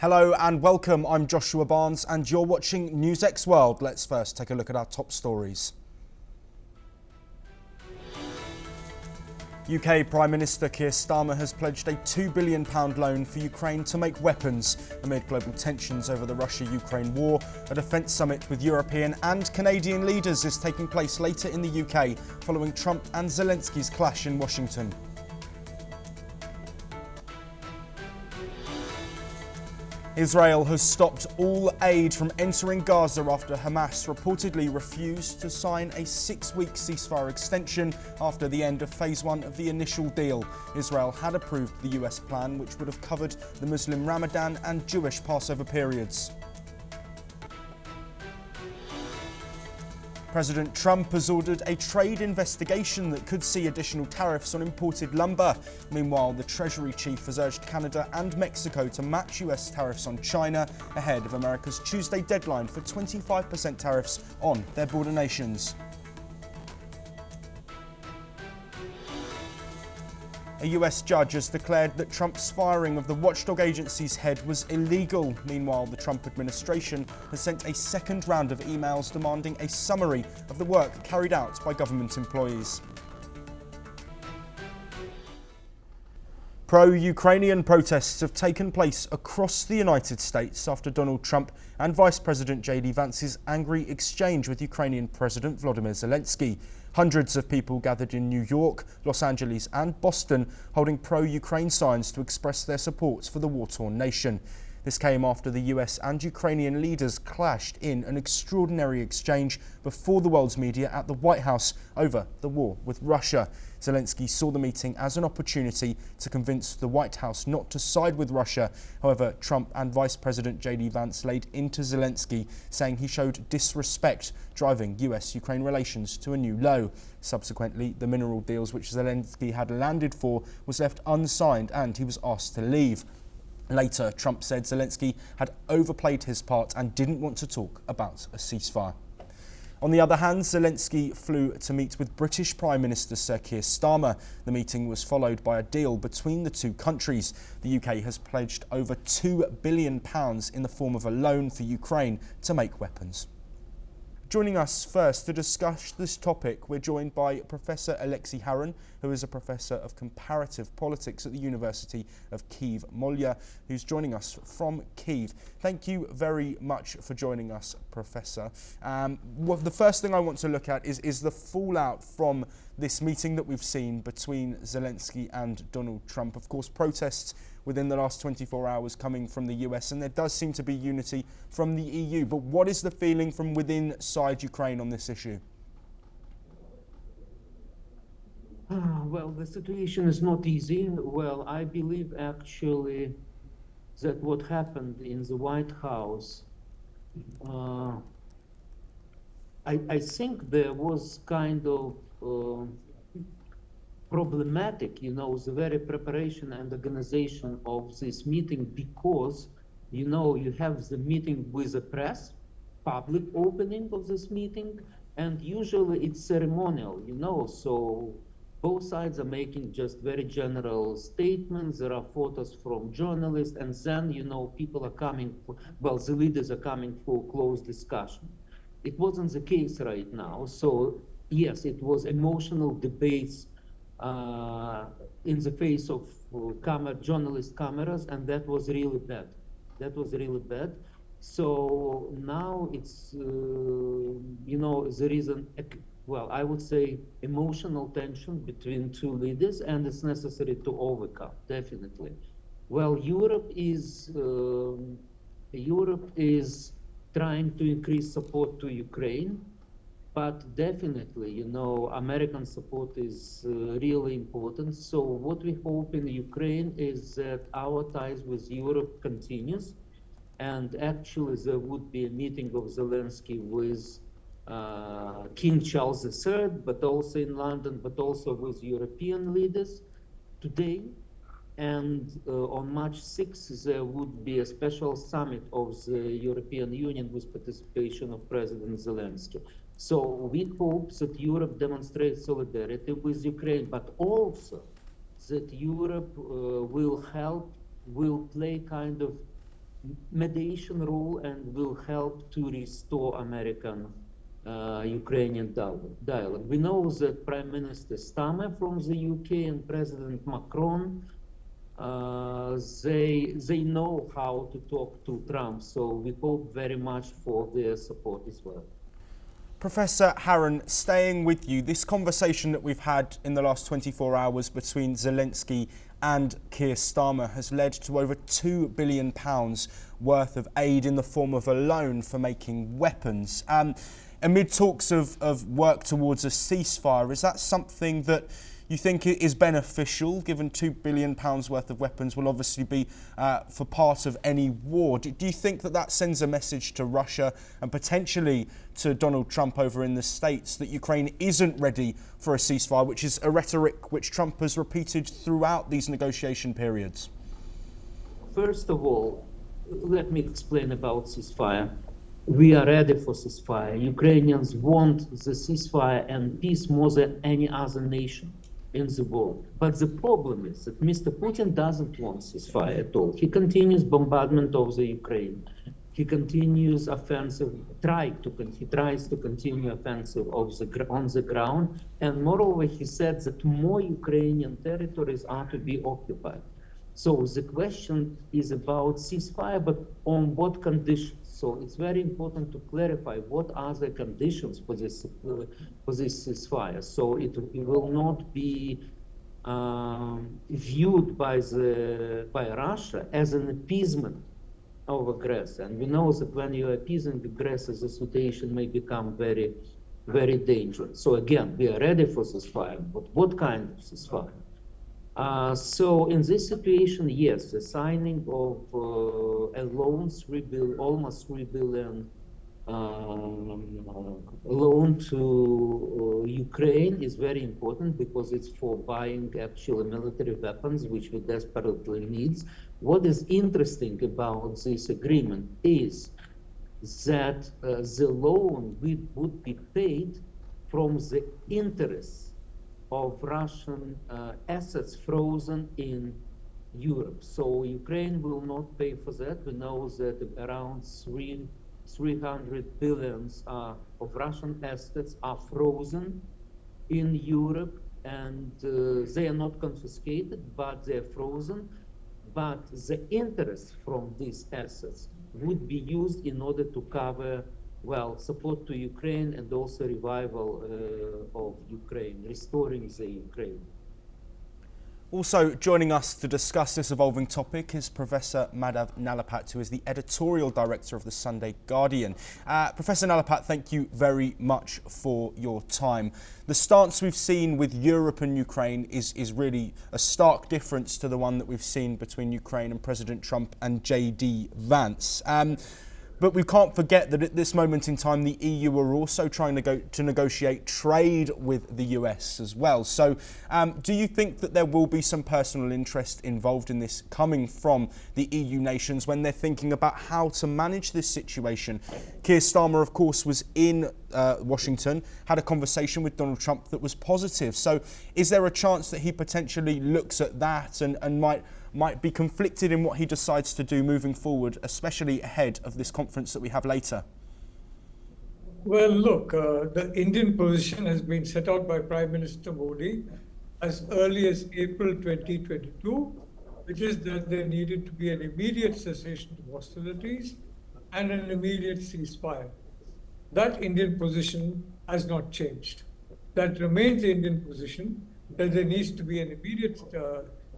Hello and welcome, I'm Joshua Barnes and you're watching NewsX World. Let's first take a look at our top stories. UK Prime Minister Keir Starmer has pledged a £2 billion loan for Ukraine to make weapons amid global tensions over the Russia-Ukraine war. A defence summit with European and Canadian leaders is taking place later in the UK following Trump and Zelensky's clash in Washington. Israel has stopped all aid from entering Gaza after Hamas reportedly refused to sign a 6-week ceasefire extension after the end of phase 1 of the initial deal. Israel had approved the US plan, which would have covered the Muslim Ramadan and Jewish Passover periods. President Trump has ordered a trade investigation that could see additional tariffs on imported lumber. Meanwhile, the Treasury Chief has urged Canada and Mexico to match US tariffs on China ahead of America's Tuesday deadline for 25% tariffs on their border nations.A US judge has declared that Trump's firing of the watchdog agency's head was illegal. Meanwhile, the Trump administration has sent a second round of emails demanding a summary of the work carried out by government employees. Pro-Ukrainian protests have taken place across the United States after Donald Trump and Vice President JD Vance's angry exchange with Ukrainian President Volodymyr Zelenskyy. Hundreds of people gathered in New York, Los Angeles and Boston holding pro-Ukraine signs to express their support for the war-torn nation. This came after the US and Ukrainian leaders clashed in an extraordinary exchange before the world's media at the White House over the war with Russia. Zelenskyy saw the meeting as an opportunity to convince the White House not to side with Russia. However, Trump and Vice President JD Vance laid into Zelenskyy, saying he showed disrespect, driving US-Ukraine relations to a new low. Subsequently, the mineral deals which Zelenskyy had landed for was left unsigned and he was asked to leave. Later, Trump said Zelenskyy had overplayed his part and didn't want to talk about a ceasefire. On the other hand, Zelenskyy flew to meet with British Prime Minister Sir Keir Starmer. The meeting was followed by a deal between the two countries. The UK has pledged over £2 billion in the form of a loan for Ukraine to make weapons. Joining us first to discuss this topic, we're joined by Professor Alexei Haran, who is a Professor of Comparative Politics at the University of Kyiv Molia, who's joining us from Kyiv. Thank you very much for joining us, Professor. The first thing I want to look at is the fallout from this meeting that we've seen between Zelenskyy and Donald Trump. Of course, protests within the last 24 hours coming from the US, and there does seem to be unity from the EU. But what is the feeling from within inside Ukraine on this issue? Well, the situation is not easy. Well, I believe actually that what happened in the White House, I think there was kind of problematic, the very preparation and organization of this meeting, because, you have the meeting with the press, public opening of this meeting, and usually it's ceremonial, so both sides are making just very general statements. There are photos from journalists, and then, people are coming, the leaders are coming for close discussion. It wasn't the case right now. So yes, it was emotional debates in the face of journalist cameras, and that was really bad. So now it's, there is I would say emotional tension between two leaders, and it's necessary to overcome, definitely. Well, Europe is trying to increase support to Ukraine, but definitely, American support is really important. So what we hope in Ukraine is that our ties with Europe continues, and actually there would be a meeting of Zelenskyy with King Charles III, but also in London, but also with European leaders today. And on March 6th, there would be a special summit of the European Union with participation of President Zelenskyy. So we hope that Europe demonstrates solidarity with Ukraine, but also that Europe will play kind of mediation role and will help to restore American Ukrainian dialogue. We know that Prime Minister Starmer from the UK and President Macron, they know how to talk to Trump, so we hope very much for their support as well. Professor Harron, staying with you, this conversation that we've had in the last 24 hours between Zelenskyy and Keir Starmer has led to over £2 billion worth of aid in the form of a loan for making weapons. Amid talks of work towards a ceasefire, is that something that you think is beneficial, given £2 billion worth of weapons will obviously be for part of any war? Do you think that sends a message to Russia and potentially to Donald Trump over in the States that Ukraine isn't ready for a ceasefire, which is a rhetoric which Trump has repeated throughout these negotiation periods? First of all, let me explain about ceasefire. We are ready for ceasefire. Ukrainians want the ceasefire and peace more than any other nation in the world. But the problem is that Mr. Putin doesn't want ceasefire at all. He continues bombardment of the Ukraine. He continues offensive, he tries to continue offensive on the ground. And moreover, he said that more Ukrainian territories are to be occupied. So the question is about ceasefire, but on what conditions? So it's very important to clarify what are the conditions for this ceasefire. So it will not be viewed by Russia as an appeasement of aggressor. And we know that when you are appeasing aggressor, the situation may become very, very dangerous. So again, we are ready for ceasefire, but what kind of ceasefire? So in this situation, yes, the signing of a loan, almost 3 billion loan to Ukraine is very important because it's for buying actual military weapons, which we desperately need. What is interesting about this agreement is that the loan would be paid from the interest of Russian assets frozen in Europe. So Ukraine will not pay for that. We know that around 300 billions of Russian assets are frozen in Europe, and they are not confiscated, but they're frozen. But the interest from these assets would be used in order to cover, well, support to Ukraine and also revival of Ukraine, restoring the Ukraine. Also joining us to discuss this evolving topic is Professor Madhav Nalapat, who is the editorial director of the Sunday Guardian. Professor Nalapat, thank you very much for your time. The stance we've seen with Europe and Ukraine is really a stark difference to the one that we've seen between Ukraine and President Trump and J.D. Vance. But we can't forget that at this moment in time, the EU are also trying to negotiate trade with the US as well. So do you think that there will be some personal interest involved in this coming from the EU nations when they're thinking about how to manage this situation? Keir Starmer, of course, was in Washington, had a conversation with Donald Trump that was positive. So is there a chance that he potentially looks at that and might be conflicted in what he decides to do moving forward, especially ahead of this conference that we have later? Well, look, the Indian position has been set out by Prime Minister Modi as early as April 2022, which is that there needed to be an immediate cessation of hostilities and an immediate ceasefire. That Indian position has not changed. That remains the Indian position, that there needs to be an immediate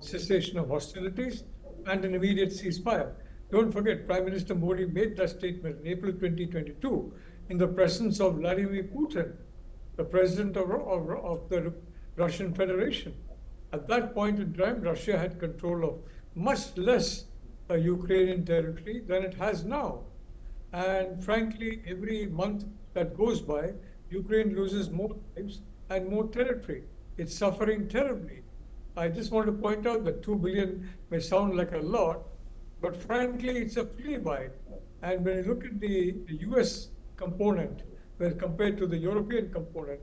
cessation of hostilities and an immediate ceasefire. Don't forget, Prime Minister Modi made that statement in April 2022 in the presence of Vladimir Putin, the president of the Russian Federation. At that point in time, Russia had control of much less Ukrainian territory than it has now. And frankly, every month that goes by, Ukraine loses more lives and more territory. It's suffering terribly. I just want to point out that 2 billion may sound like a lot, but frankly, it's a flea bite. And when you look at the US component, when compared to the European component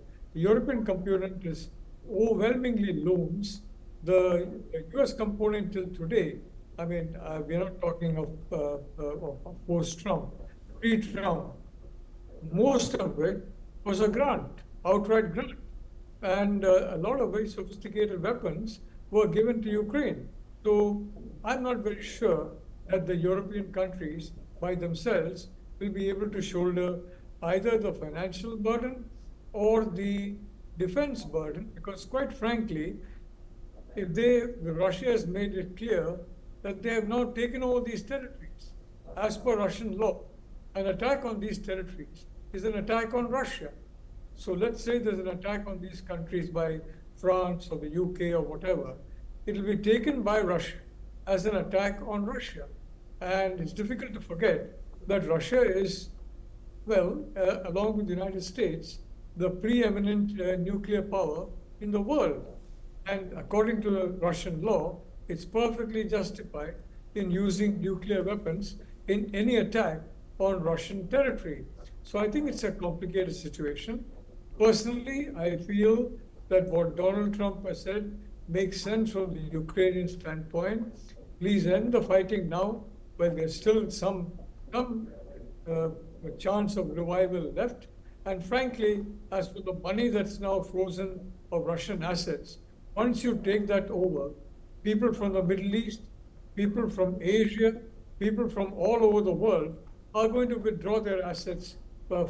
is overwhelmingly loans. The US component till today I mean, we're not talking of post-Trump, pre-Trump. Most of it was a grant, outright grant. And a lot of very sophisticated weapons were given to Ukraine. So I'm not very sure that the European countries by themselves will be able to shoulder either the financial burden or the defense burden, because quite frankly, Russia has made it clear that they have now taken over these territories. As per Russian law, an attack on these territories is an attack on Russia. So let's say there's an attack on these countries by France or the UK or whatever. It will be taken by Russia as an attack on Russia. And it's difficult to forget that Russia is, well, along with the United States, the preeminent nuclear power in the world. And according to the Russian law, it's perfectly justified in using nuclear weapons in any attack on Russian territory. So I think it's a complicated situation. Personally, I feel that what Donald Trump has said makes sense from the Ukrainian standpoint. Please end the fighting now, when there's still some chance of revival left. And frankly, as for the money that's now frozen of Russian assets, once you take that over, people from the Middle East, people from Asia, people from all over the world are going to withdraw their assets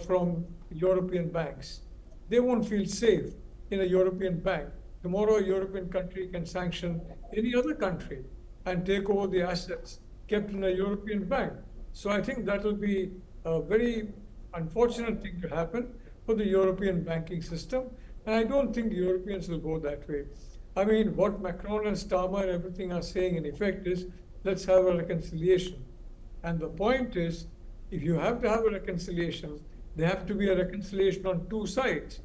from European banks. They won't feel safe in a European bank. Tomorrow, a European country can sanction any other country and take over the assets kept in a European bank. So I think that will be a very unfortunate thing to happen for the European banking system. And I don't think Europeans will go that way. I mean, what Macron and Starmer and everything are saying in effect is, let's have a reconciliation. And the point is, if you have to have a reconciliation, there have to be a reconciliation on two sides.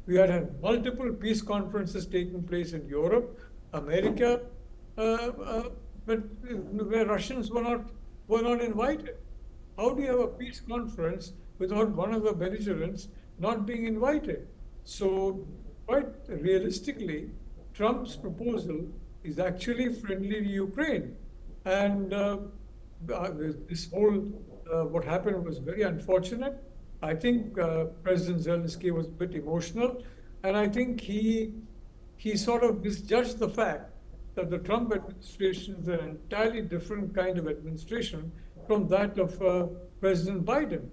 We had multiple peace conferences taking place in Europe, America, but where Russians were not invited. How do you have a peace conference without one of the belligerents not being invited? So quite realistically, Trump's proposal is actually friendly to Ukraine. And this whole, what happened was very unfortunate. I think President Zelenskyy was a bit emotional, and I think he sort of misjudged the fact that the Trump administration is an entirely different kind of administration from that of President Biden.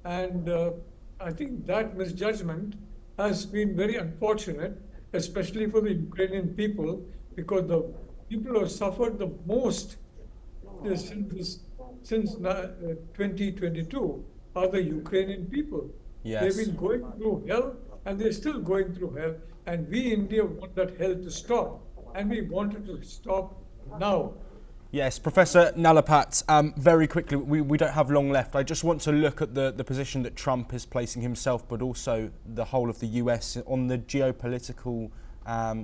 And I think that misjudgment has been very unfortunate, especially for the Ukrainian people, because the people who have suffered the most since 2022 are the Ukrainian people. Yes. They've been going through hell, and they're still going through hell. And we, India, want that hell to stop. And we want it to stop now. Yes, Professor Nalapat, very quickly, we don't have long left. I just want to look at the position that Trump is placing himself, but also the whole of the US on the geopolitical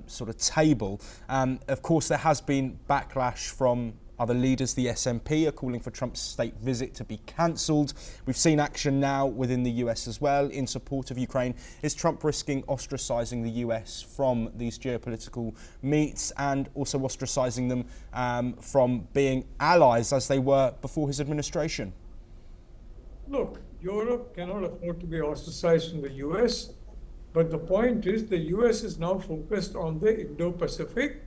sort of table. Of course, there has been backlash from other leaders. The SNP are calling for Trump's state visit to be cancelled. We've seen action now within the US as well in support of Ukraine. Is Trump risking ostracising the US from these geopolitical meets and also ostracising them from being allies as they were before his administration? Look, Europe cannot afford to be ostracized from the US, but the point is the US is now focused on the Indo-Pacific.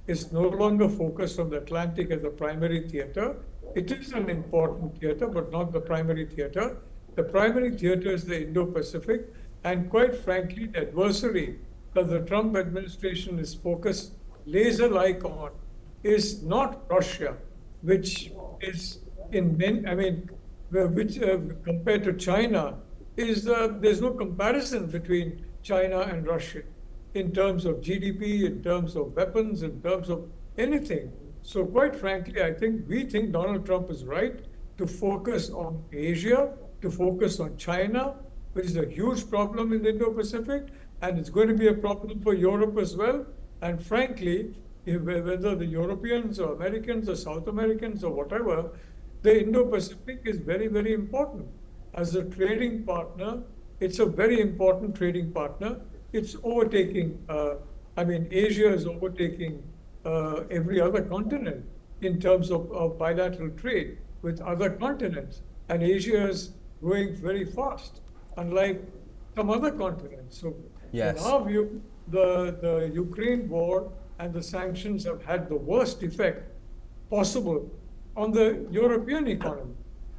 It's no longer focused on the Atlantic as the primary theater. It is an important theater, but not the primary theater. The primary theater is the Indo-Pacific, and quite frankly, the adversary that the Trump administration is focused laser-like on is not Russia, which is compared to China, there's no comparison between China and Russia in terms of GDP, in terms of weapons, in terms of anything. So quite frankly, we think Donald Trump is right to focus on Asia, to focus on China, which is a huge problem in the Indo-Pacific, and it's going to be a problem for Europe as well. And frankly, whether the Europeans or Americans or South Americans or whatever, the Indo-Pacific is very, very important. As a trading partner, it's a very important trading partner. It's overtaking, Asia is overtaking every other continent. in terms of bilateral trade with other continents. And Asia is growing very fast, unlike some other continents. So Yes. in our view, the Ukraine war and the sanctions have had the worst effect possible on the European economy,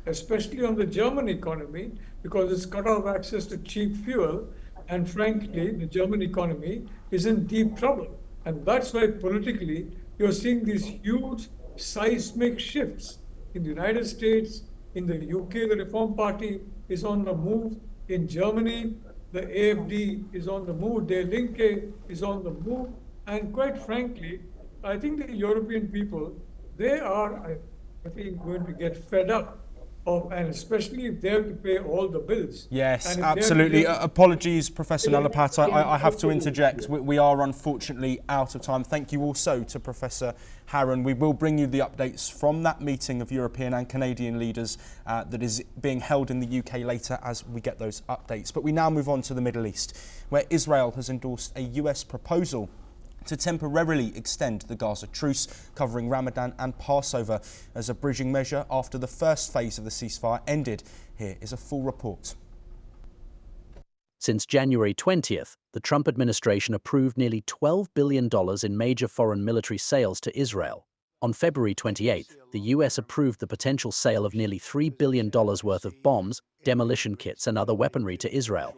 especially on the German economy, because it's cut off access to cheap fuel. And frankly, the German economy is in deep trouble. And that's why politically, you're seeing these huge seismic shifts in the United States, in the UK, the Reform Party is on the move. In Germany, the AfD is on the move. Die Linke is on the move. And quite frankly, I think the European people, they are, I think, going to get fed up of, and especially if they have to pay all the bills. Yes, absolutely. Apologies, Professor Nalapat. I have to interject. We are unfortunately out of time. Thank you also to Professor Harron. We will bring you the updates from that meeting of European and Canadian leaders that is being held in the UK later as we get those updates. But we now move on to the Middle East, where Israel has endorsed a US proposal to temporarily extend the Gaza truce covering Ramadan and Passover as a bridging measure after the first phase of the ceasefire ended. Here is a full report. Since January 20th, the Trump administration approved nearly $12 billion in major foreign military sales to Israel. On February 28th, the US approved the potential sale of nearly $3 billion worth of bombs, demolition kits and other weaponry to Israel.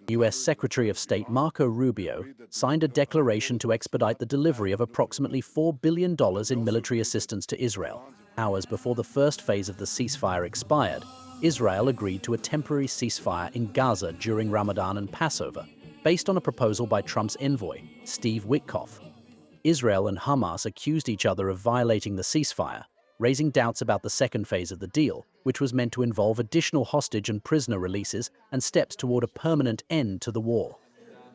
US Secretary of State Marco Rubio signed a declaration to expedite the delivery of approximately $4 billion in military assistance to Israel. Hours before the first phase of the ceasefire expired, Israel agreed to a temporary ceasefire in Gaza during Ramadan and Passover, based on a proposal by Trump's envoy, Steve Witkoff. Israel and Hamas accused each other of violating the ceasefire, raising doubts about the second phase of the deal, which was meant to involve additional hostage and prisoner releases and steps toward a permanent end to the war.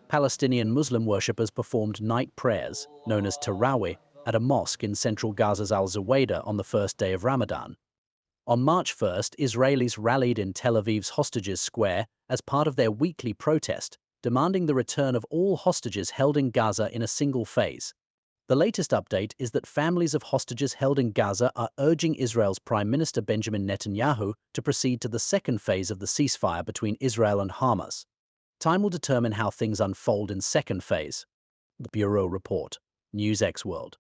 Palestinian Muslim worshippers performed night prayers, known as Tarawih, at a mosque in central Gaza's Al-Zawayda on the first day of Ramadan. On March 1st, Israelis rallied in Tel Aviv's Hostages Square as part of their weekly protest, demanding the return of all hostages held in Gaza in a single phase. The latest update is that families of hostages held in Gaza are urging Israel's Prime Minister Benjamin Netanyahu to proceed to the second phase of the ceasefire between Israel and Hamas. Time will determine how things unfold in second phase. The Bureau Report, NewsX World.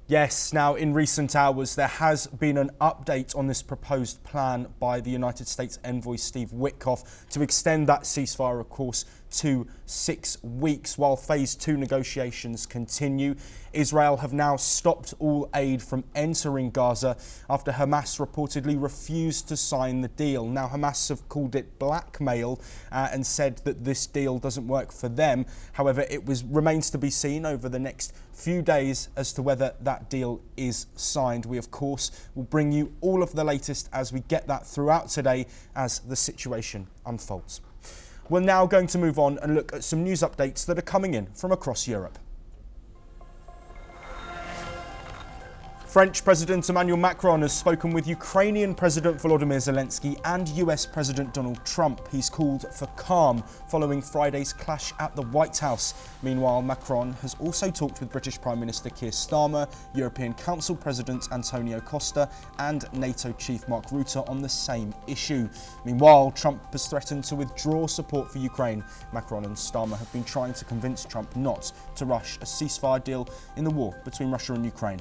Yes, now in recent hours there has been an update on this proposed plan by the United States envoy Steve Witkoff to extend that ceasefire, of course, to 6 weeks while phase 2 negotiations continue. Israel have now stopped all aid from entering Gaza after Hamas reportedly refused to sign the deal. Now Hamas have called it blackmail and said that this deal doesn't work for them. However, it remains to be seen over the next few days as to whether that deal is signed. We of course will bring you all of the latest as we get that throughout today as the situation unfolds. We're now going to move on and look at some news updates that are coming in from across Europe. French President Emmanuel Macron has spoken with Ukrainian President Volodymyr Zelenskyy and US President Donald Trump. He's called for calm following Friday's clash at the White House. Meanwhile, Macron has also talked with British Prime Minister Keir Starmer, European Council President Antonio Costa and NATO Chief Mark Rutte on the same issue. Meanwhile, Trump has threatened to withdraw support for Ukraine. Macron and Starmer have been trying to convince Trump not to rush a ceasefire deal in the war between Russia and Ukraine.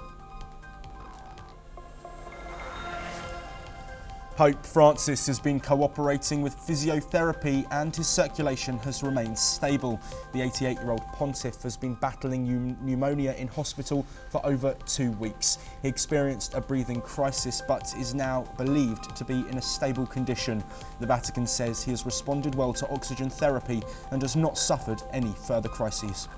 Pope Francis has been cooperating with physiotherapy and his circulation has remained stable. The 88-year-old pontiff has been battling pneumonia in hospital for over 2 weeks. He experienced a breathing crisis but is now believed to be in a stable condition. The Vatican says he has responded well to oxygen therapy and has not suffered any further crises.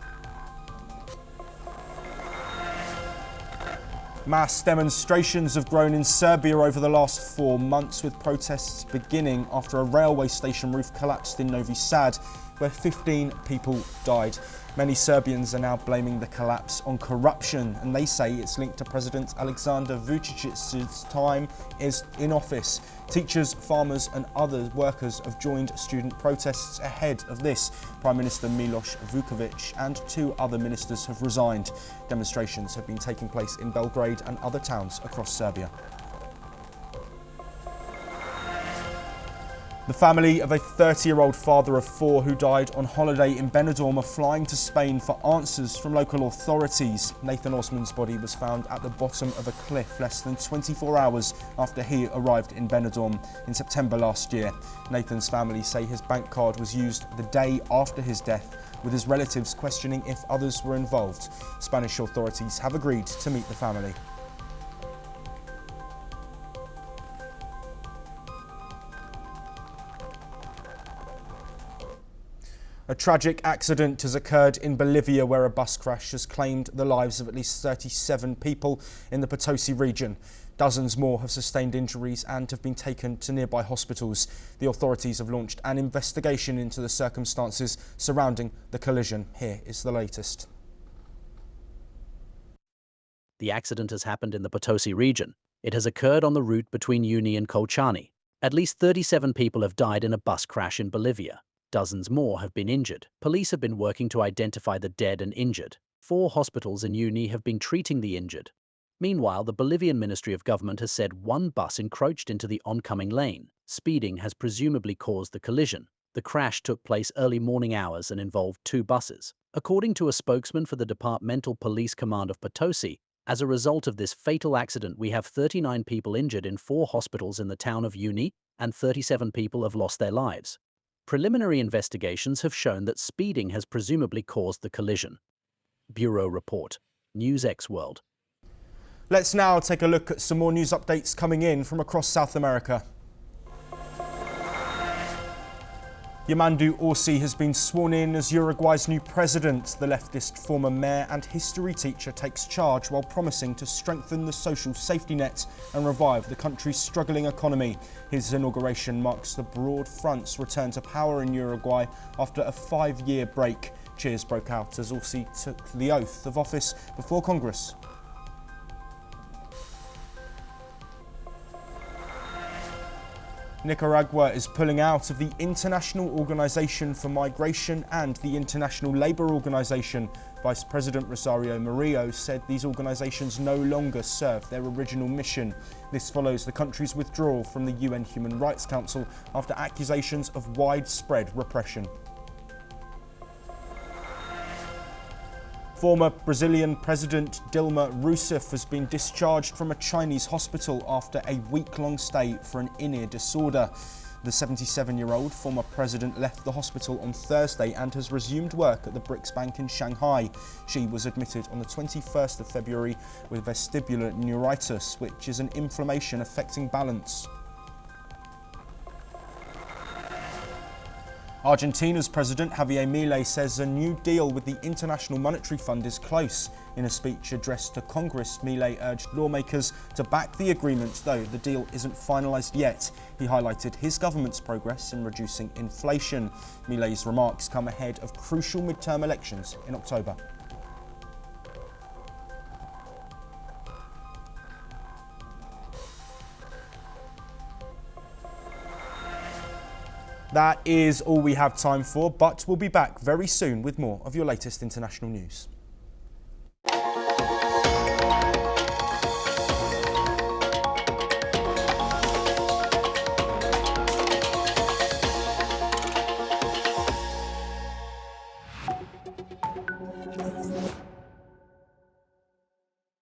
Mass demonstrations have grown in Serbia over the last 4 months, with protests beginning after a railway station roof collapsed in Novi Sad, where 15 people died. Many Serbians are now blaming the collapse on corruption, and they say it's linked to President Aleksandar Vučić's time in office. Teachers, farmers and other workers have joined student protests ahead of this. Prime Minister Miloš Vuković and 2 other ministers have resigned. Demonstrations have been taking place in Belgrade and other towns across Serbia. The family of a 30-year-old father of 4 who died on holiday in Benidorm are flying to Spain for answers from local authorities. Nathan Osman's body was found at the bottom of a cliff less than 24 hours after he arrived in Benidorm in September last year. Nathan's family say his bank card was used the day after his death, with his relatives questioning if others were involved. Spanish authorities have agreed to meet the family. A tragic accident has occurred in Bolivia where a bus crash has claimed the lives of at least 37 people in the Potosi region. Dozens more have sustained injuries and have been taken to nearby hospitals. The authorities have launched an investigation into the circumstances surrounding the collision. Here is the latest. The accident has happened in the Potosi region. It has occurred on the route between Uni and Colchani. At least 37 people have died in a bus crash in Bolivia. Dozens more have been injured. Police have been working to identify the dead and injured. 4 hospitals in Uni have been treating the injured. Meanwhile, the Bolivian Ministry of Government has said one bus encroached into the oncoming lane. Speeding has presumably caused the collision. The crash took place early morning hours and involved 2 buses. According to a spokesman for the Departmental Police Command of Potosi, as a result of this fatal accident, we have 39 people injured in 4 hospitals in the town of Uni, and 37 people have lost their lives. Preliminary investigations have shown that speeding has presumably caused the collision. Bureau Report, NewsX World. Let's now take a look at some more news updates coming in from across South America. Yamandu Orsi has been sworn in as Uruguay's new president. The leftist former mayor and history teacher takes charge while promising to strengthen the social safety net and revive the country's struggling economy. His inauguration marks the Broad Front's return to power in Uruguay after a 5-year break. Cheers broke out as Orsi took the oath of office before Congress. Nicaragua is pulling out of the International Organization for Migration and the International Labour Organization. Vice President Rosario Murillo said these organizations no longer serve their original mission. This follows the country's withdrawal from the UN Human Rights Council after accusations of widespread repression. Former Brazilian President Dilma Rousseff has been discharged from a Chinese hospital after a week-long stay for an in-ear disorder. The 77-year-old former president left the hospital on Thursday and has resumed work at the BRICS Bank in Shanghai. She was admitted on the 21st of February with vestibular neuritis, which is an inflammation affecting balance. Argentina's President Javier Milei says a new deal with the International Monetary Fund is close. In a speech addressed to Congress, Milei urged lawmakers to back the agreement, though the deal isn't finalised yet. He highlighted his government's progress in reducing inflation. Milei's remarks come ahead of crucial midterm elections in October. That is all we have time for, but we'll be back very soon with more of your latest international news.